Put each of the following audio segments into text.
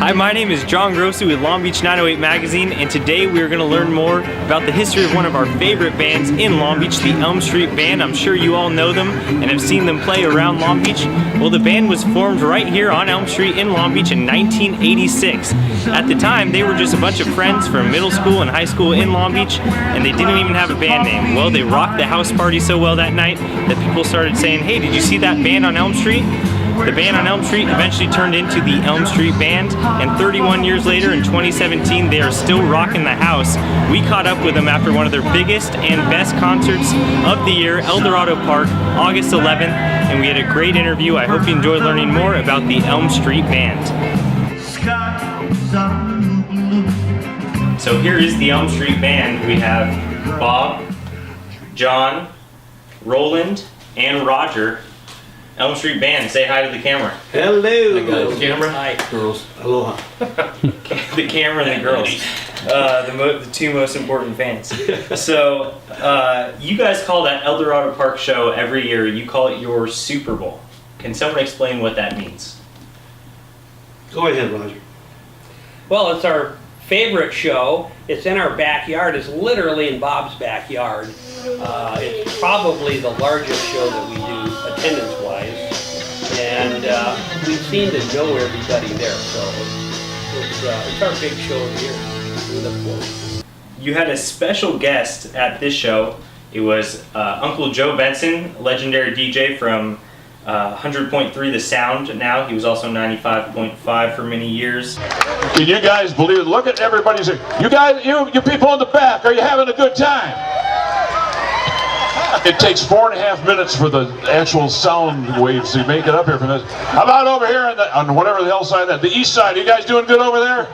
Hi, my name is John Grossi with Long Beach 908 Magazine, and today we are going to learn more about the history of one of our favorite bands in Long Beach, the Elm Street Band. I'm sure you all know them and have seen them play around Long Beach. Well, the band was formed right here on Elm Street in Long Beach in 1986. At the time, they were just a bunch of friends from middle school and high school in Long Beach, and they didn't even have a band name. Well, they rocked the house party so well that night that people started saying, "Hey, did you see that band on Elm Street?" The band on Elm Street eventually turned into the Elm Street Band, and 31 years later, in 2017, they are still rocking the house. We caught up with them after one of their biggest and best concerts of the year, El Dorado Park, August 11th, and we had a great interview. I hope you enjoy learning more about the Elm Street Band. So here is the Elm Street Band. We have Bob, John, Roland, and Roger. Elm Street Band, say hi to the camera. Hello. The camera. Hi. Girls. Aloha. The camera and the girls. The two most important fans. So, you guys call that El Dorado Park show every year, you call it your Super Bowl. Can someone explain what that means? Go ahead, Roger. Well, it's our favorite show. It's in our backyard. It's literally in Bob's backyard. It's probably the largest show that we do attendance-wise, and we seem to know everybody there. So it's our big show of the year. We look forward. You had a special guest at this show. It was Uncle Joe Benson, legendary DJ from 100.3 The Sound now. He was also 95.5 for many years. Can you guys believe it? Look at everybody. You guys, you people in the back, are you having a good time? It takes 4.5 minutes for the actual sound waves to make it up here from this. How about over here on whatever the hell side that? The east side, are you guys doing good over there?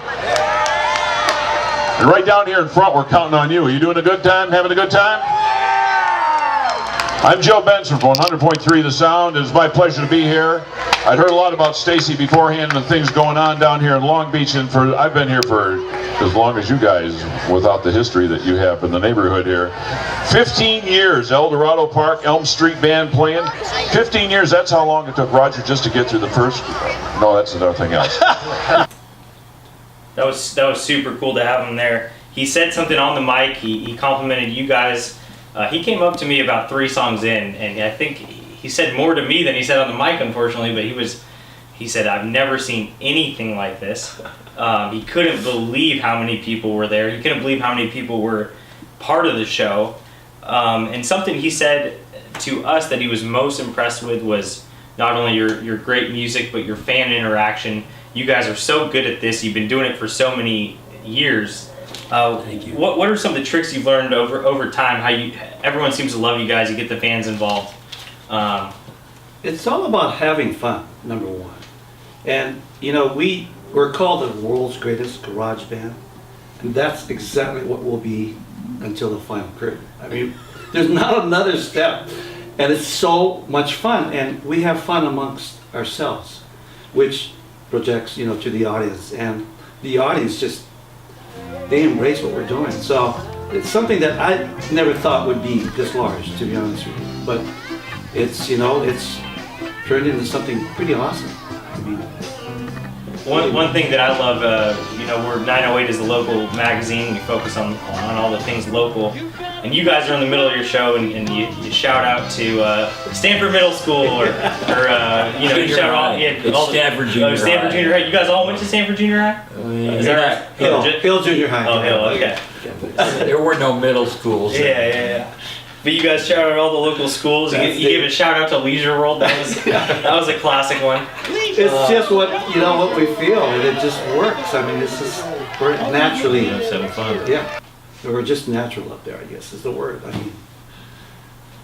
And right down here in front, we're counting on you. Are you doing a good time? Having a good time? I'm Joe Benson from 100.3 The Sound. It's my pleasure to be here. I'd heard a lot about Stacy beforehand and things going on down here in Long Beach, and I've been here for as long as you guys, without the history that you have in the neighborhood here. 15 years, El Dorado Park, Elm Street Band playing. 15 years, that's how long it took Roger just to get through the first. No, that's another thing else. That was super cool to have him there. He said something on the mic. He complimented you guys. He came up to me about 3 songs in, and I think he said more to me than he said on the mic, unfortunately, but he said, "I've never seen anything like this." He couldn't believe how many people were there. He couldn't believe how many people were part of the show. And something he said to us that he was most impressed with was not only your great music, but your fan interaction. You guys are so good at this. You've been doing it for so many years. Thank you. What are some of the tricks you've learned over time? Everyone seems to love you guys. You get the fans involved. It's all about having fun, number one. And, you know, we're called the world's greatest garage band. And that's exactly what we'll be until the final curtain. I mean, there's not another step. And it's so much fun. And we have fun amongst ourselves, which projects, you know, to the audience. And the audience they embrace what we're doing. So it's something that I never thought would be this large, to be honest with you. But it's, you know, it's turned into something pretty awesome. I mean, one thing that I love, you know, we're 908 is the local magazine. We focus on all the things local. And you guys are in the middle of your show, and you shout out to Stanford Middle School, or you know, you shout out all Stanford Junior Stanford Junior High. You guys all went to Stanford Junior High? Is that right? Hill Junior High. Oh, Hill. Okay. There were no middle schools. Yeah. But you guys shout out all the local schools. You gave a shout out to Leisure World. That was a classic one. It's just what we feel, and it just works. I mean, we're naturally having fun. Yeah, we're just natural up there, I guess is the word. I mean,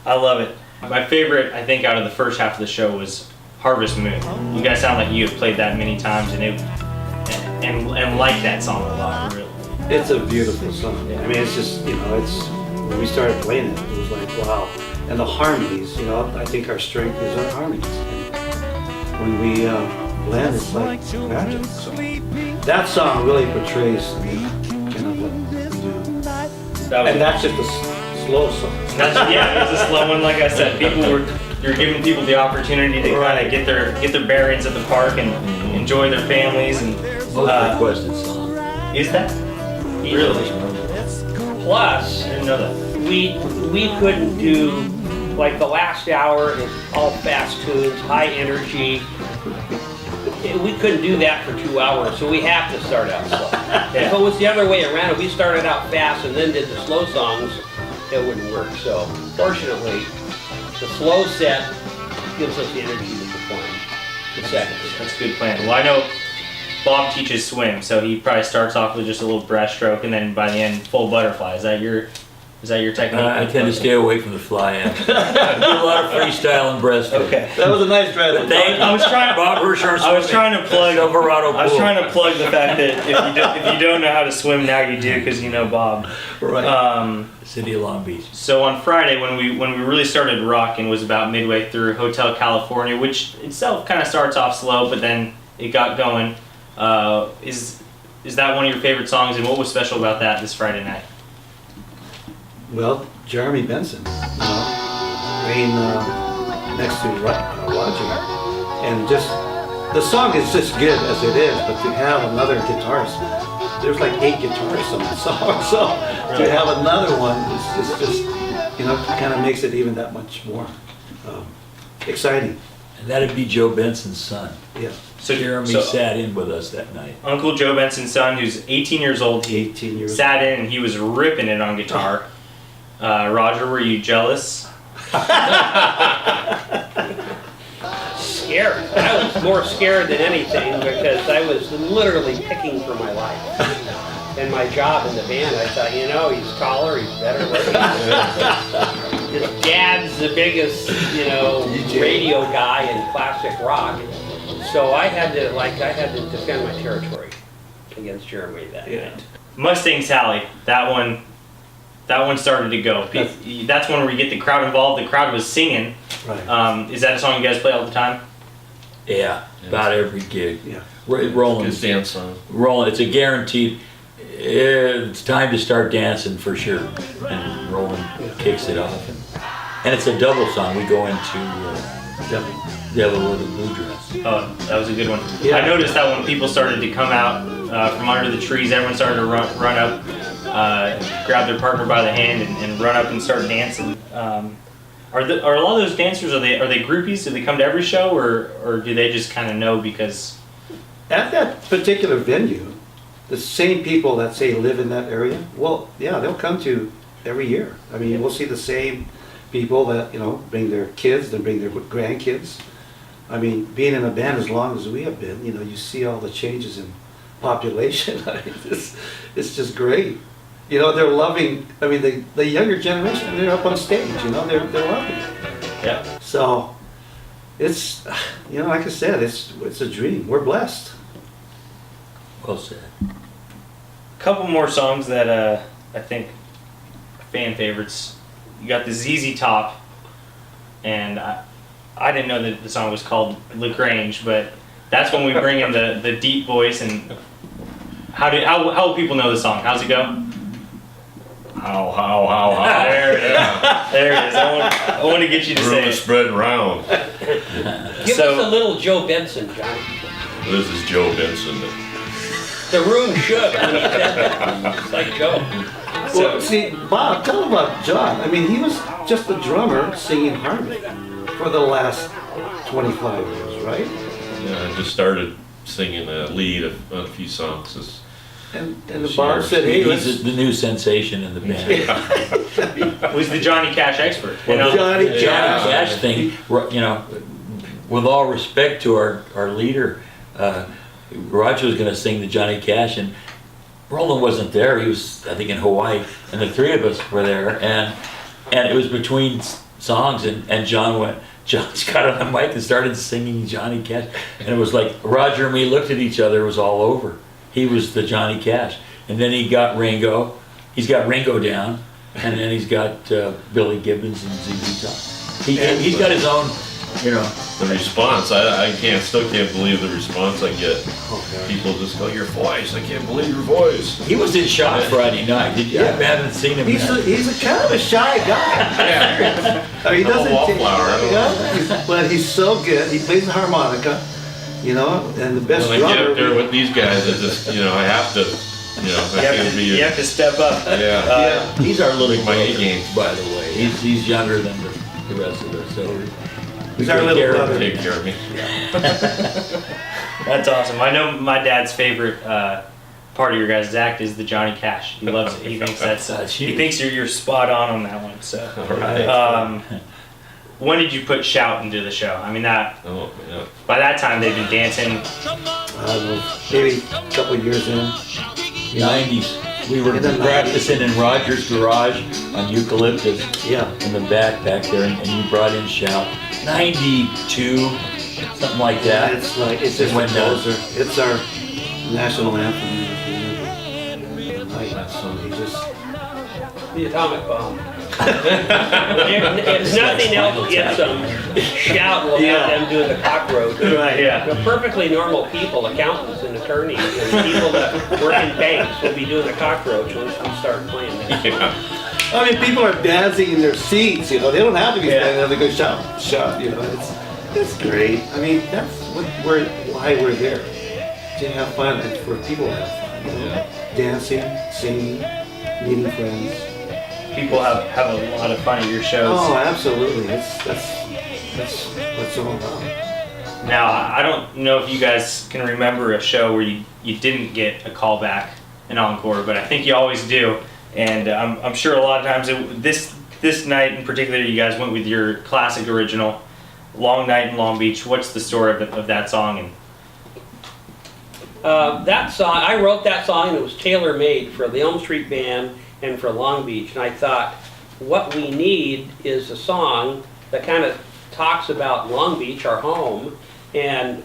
I love it. My favorite, I think, out of the first half of the show was Harvest Moon. You guys sound like you have played that many times, and like that song a lot. Really, it's a beautiful song. I mean, it's just, you know, when we started playing it, it was like, wow. And the harmonies, you know, I think our strength is our harmonies. And when we blend, it's like magic. So that song really portrays kind of what we do. And that's just a slow song. It's a slow one. Like I said, you're giving people the opportunity to kind of get their bearings at the park and enjoy their families and Most requested song. Is that? Really? Plus, I didn't know that. we couldn't do, like the last hour is all fast tunes, high energy. We couldn't do that for 2 hours, so we have to start out slow. If it was the other way around, if we started out fast and then did the slow songs, it wouldn't work. So fortunately, the slow set gives us the energy to perform the seconds. That's a good plan. Well, I know Bob teaches swim, so he probably starts off with just a little breaststroke, and then by the end, full butterfly. Is that your technique? I tend to stay away from the fly end. I do a lot of freestyle and breaststroke. Okay. That was a nice strategy. I was trying. Bob Hirschhorn I was trying to plug. Silverado I was pool. trying to plug the fact that if you don't know how to swim, now you do because you know Bob. Right. City of Long Beach. So on Friday, when we really started rocking, was about midway through Hotel California, which itself kind of starts off slow, but then it got going. Is that one of your favorite songs, and what was special about that this Friday night? Well, Jeremy Benson, playing next to Roger, and just the song is just good as it is, but to have another guitarist, there's like 8 guitarists on the song, so to have another one is just kind of makes it even that much more exciting. And that'd be Joe Benson's son. Yeah, So Jeremy sat in with us that night. Uncle Joe Benson's son, who's 18 years old, he 18 years. sat in and he was ripping it on guitar. Roger, were you jealous? Scared. I was more scared than anything because I was literally picking for my life. And my job in the band, I thought, he's taller, he's better looking. His dad's the biggest, radio guy in classic rock. So I had to defend my territory against Jeremy that night. Mustang Sally, that one started to go. That's one where you get the crowd involved. The crowd was singing. Right. Is that a song you guys play all the time? Yeah, about every gig. Yeah. Roland. Good dance song. Roland, it's a guaranteed. It's time to start dancing for sure. And Roland kicks it off. And it's a double song. We go into Devil with a Blue Dress. Oh, that was a good one. Yeah. I noticed that when people started to come out from under the trees, everyone started to run up, grab their partner by the hand, and run up and start dancing. Are a lot of those dancers, are they groupies? Do they come to every show, or do they just kind of know because? At that particular venue, the same people that say live in that area, well, yeah, they'll come to every year. I mean, we'll see the same people that, bring their kids, they bring their grandkids. I mean, being in a band as long as we have been, you see all the changes in population. I mean, it's just great. They're loving, I mean, the younger generation, they're up on stage, they're loving it. Yeah. So, it's, like I said, it's a dream. We're blessed. Well said. A couple more songs that I think are fan favorites. You got the ZZ Top, and I didn't know that the song was called LaGrange, but that's when we bring in the deep voice. And how will people know the song? How's it go? How. There it is. There it is. I want to get you to say Room it. spread round. Give So- us a little Joe Benson, Johnny. This is Joe Benson. The room shook when he said that. It's like Joe. Well, see, Bob, tell him about John. I mean, he was just a drummer singing harmony for the last 25 years, right? Yeah, I just started singing a lead of a few songs. And Bob said, hey, let's... He's the new sensation in the band. Was the Johnny Cash expert? Johnny Johnny Cash. Cash thing, with all respect to our leader, Roger was going to sing the Johnny Cash, and Roland wasn't there. He was, I think, in Hawaii, and the three of us were there, and it was between songs, and John got on the mic and started singing Johnny Cash, and it was like Roger and me looked at each other. It was all over. He was the Johnny Cash, and then he got Ringo. He's got Ringo down, and then he's got Billy Gibbons and ZZ Top. He's got his own, The response, I still can't believe the response I get. Okay. People just go, your voice, I can't believe your voice. He was in shock Friday night. I haven't seen him He's a kind of a shy guy. Yeah. I mean, he I'm a doesn't wallflower, I don't know. but he's so good. He plays the harmonica, you know, and the best When I get up there drummer. with these guys, I just, I have to, I feel be. You have to step up. Yeah. Yeah. He's our little My brother, A-game. by the way. He's younger than the rest of us, so. He's our little brother. Take care of me. That's awesome. I know my dad's favorite part of your guys' act is the Johnny Cash. He loves it. He thinks That's he huge. thinks you're spot on that one. So, All right. when did you put shout into the show? I mean, that Oh, yeah. by that time they've been dancing. Maybe a couple years in. 90s. We were In the practicing in Roger's garage on eucalyptus Yeah. in the back there, and you brought in Shout. 92, something like that. It's like, it's just a When, closer. It's our national anthem. So he just, The atomic bomb. If nothing else gets them, Shout will Yeah. have them doing the cockroach. Right. Yeah. The perfectly normal people, accountants and attorneys, and people that work in banks will be doing the cockroach once we start playing that. Yeah. I mean, people are dancing in their seats, you know, they don't have to be Yeah. standing there, they go shout, you know, it's great. I mean, that's why we're there, to have fun and for people to have fun, you know, dancing, singing, meeting friends. People have a lot of fun at your shows. Oh, absolutely, that's what it's all about. Now, I don't know if you guys can remember a show where you didn't get a call back, an encore, but I think you always do. And I'm sure a lot of times, this night in particular, you guys went with your classic original, Long Night in Long Beach. What's the story of that song? And That song, I wrote that song and it was tailor-made for the Elm Street Band and for Long Beach. And I thought, what we need is a song that kind of talks about Long Beach, our home, and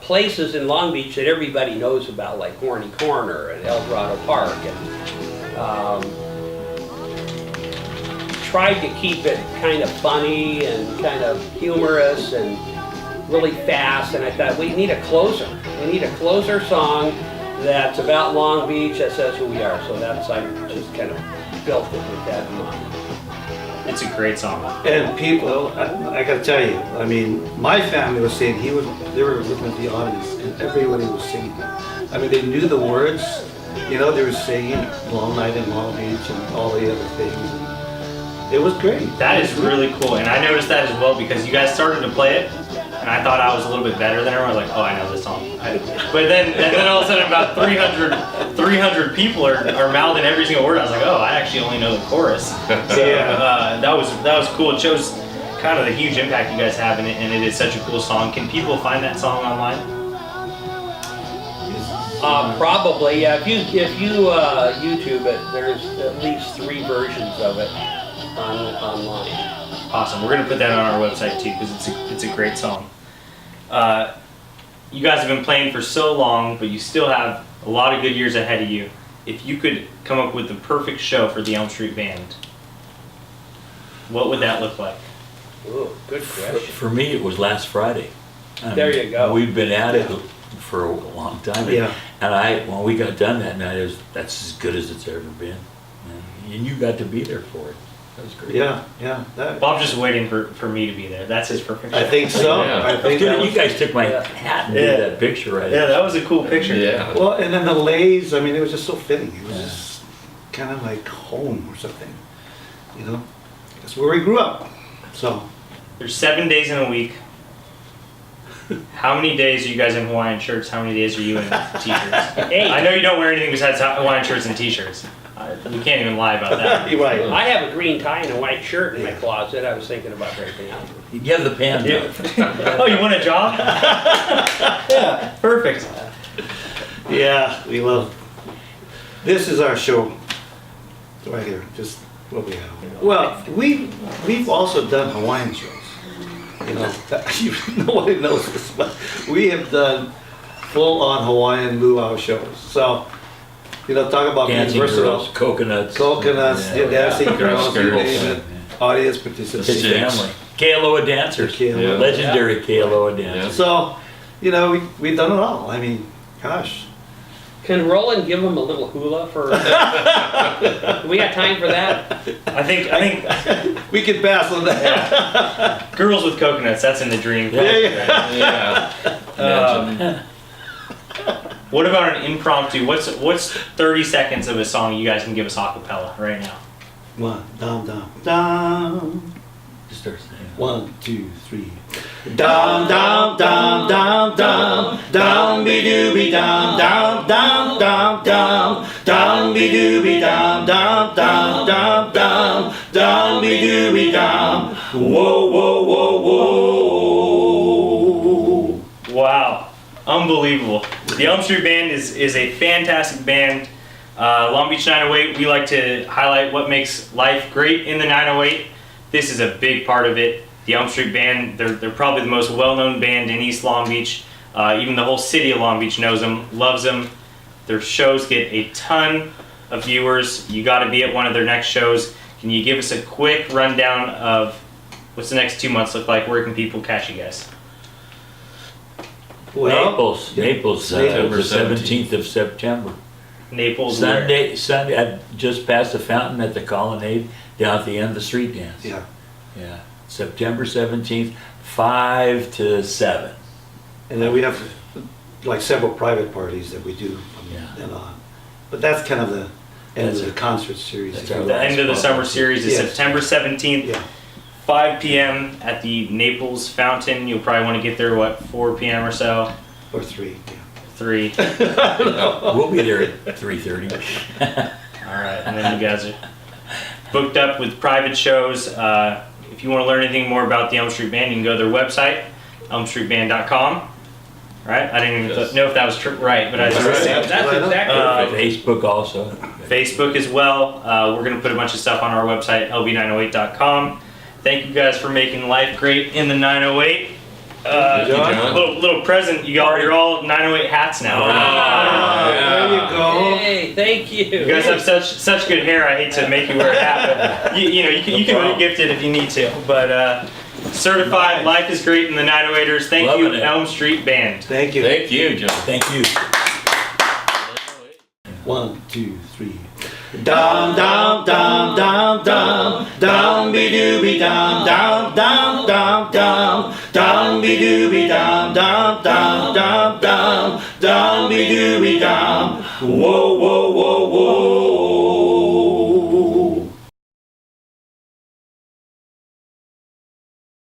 places in Long Beach that everybody knows about, like Horny Corner and El Dorado Park. And tried to keep it kind of funny and kind of humorous and really fast, and I thought we need a closer. We need a closer song that's about Long Beach that says who we are. So I just kind of built it with that in mind. it's a great song. And people, I gotta tell you, I mean, my family was saying they were looking at the audience and everybody was singing. I mean, they knew the words, you know, they were singing Long Night in Long Beach and all the other things. It was great. That is really cool, and I noticed that as well because you guys started to play it, and I thought I was a little bit better than everyone. I was like, oh, I know this song. But then all of a sudden, about 300 people are mouthing every single word. I was like, oh, I actually only know the chorus. So that was cool. It shows kind of the huge impact you guys have in it, and it is such a cool song. Can people find that song online? Probably, yeah. If you YouTube it, there's at least 3 versions of it online. Awesome. We're gonna put that on our website too because it's a great song. You guys have been playing for so long, but you still have a lot of good years ahead of you. If you could come up with the perfect show for the Elm Street Band, what would that look like? Ooh, good question. For me, it was last Friday. There you go. We've been at it for a long time. Yeah. And when we got done that night, that's as good as it's ever been. And you got to be there for it. That was great. Yeah. Bob's just waiting for me to be there. That's his perfect show. I think so. Yeah. I think that You was, guys took my Yeah. hat and did that picture right. Yeah, that was a cool picture. Yeah. well, and then the Lays, I mean, it was just so fitting. It was just kind of like home or something, you know? That's where we grew up. So, There's 7 days in a week. How many days are you guys in Hawaiian shirts? How many days are you in t-shirts? 8. I know you don't wear anything besides Hawaiian shirts and t-shirts. We can't even lie about that. you're right. I have a green tie and a white shirt in my closet. I was thinking about breaking out. You have the pan. Oh, you want a job? Yeah, perfect. Yeah, we love. This is our show, right here. Just what we have. Well, we've also done Hawaiian shows. You know, nobody knows this, but we have done full-on Hawaiian luau shows. So, you know, talk about being Dancing versatile. girls, coconuts. Coconuts, Yeah. dancing girls, you Girls. name it. Audience It's participation. a family. KLOA dancers. KLOA. Legendary KLOA dancers. So, you know, we've done it all. I mean, gosh. Can Roland give him a little hula for? We got time for that? I think We can pass on that. Girls with coconuts, that's in the dream. Yeah. Imagine. What about an impromptu? What's 30 seconds of a song you guys can give us a cappella right now? One, dum, dum, dum. Just start saying. 1, 2, 3. Dum, dum, dum, dum, dum. Dum, be dooby, dum, dum, dum, dum, dum. Dum, be dooby, dum, dum, dum, dum, dum. Dum, be dooby, dum. Whoa, whoa, whoa, whoa. Wow, unbelievable. The Elm Street Band is a fantastic band. Long Beach 908, we like to highlight what makes life great in the 908. This is a big part of it. The Elm Street Band, they're probably the most well-known band in East Long Beach. Even the whole city of Long Beach knows them, loves them. Their shows get a ton of viewers. You got to be at one of their next shows. Can you give us a quick rundown of what's the next 2 months look like? Where can people catch you guys? Naples, the September 17th of September. Naples. where? Sunday, just past the fountain at the Colonnade, down at the end of the street dance. Yeah. Yeah, September 17th, 5 to 7. And then we have like several private parties that we do from Yeah. then on. But that's kind of the end That's of the it. concert series. That's our The end of the summer series is Yes. September 17th, Yeah. 5 p.m. at the Naples Fountain. You'll probably want to get there, 4 p.m. or so? Or 3. Yeah. 3. We'll be there at 3:30. All right, and then you guys are booked up with private shows. If you want to learn anything more about the Elm Street Band, you can go to their website, elmstreetband.com. Right? I didn't even Yes. know if that was right, but I just That's That's exactly Facebook also. Facebook as well. We're going to put a bunch of stuff on our website, lb908.com. Thank you guys for making life great in the 908. Thank you, John. Little present. You're all 908 hats now. There you go. Hey, thank you. You guys have such good hair. I hate to make you wear a hat, but you can gift it if you need to. But certified, life is great in the 908ers. Thank Loving you, it. Elm Street Band. Thank you. Thank you, John. Thank you. 1, 2, 3. Dum dum dum dum dum dum be dooby dum dum dum dum dum dum be dooby dum dum dum dum dum dum be dooby dum. Whoa whoa whoa.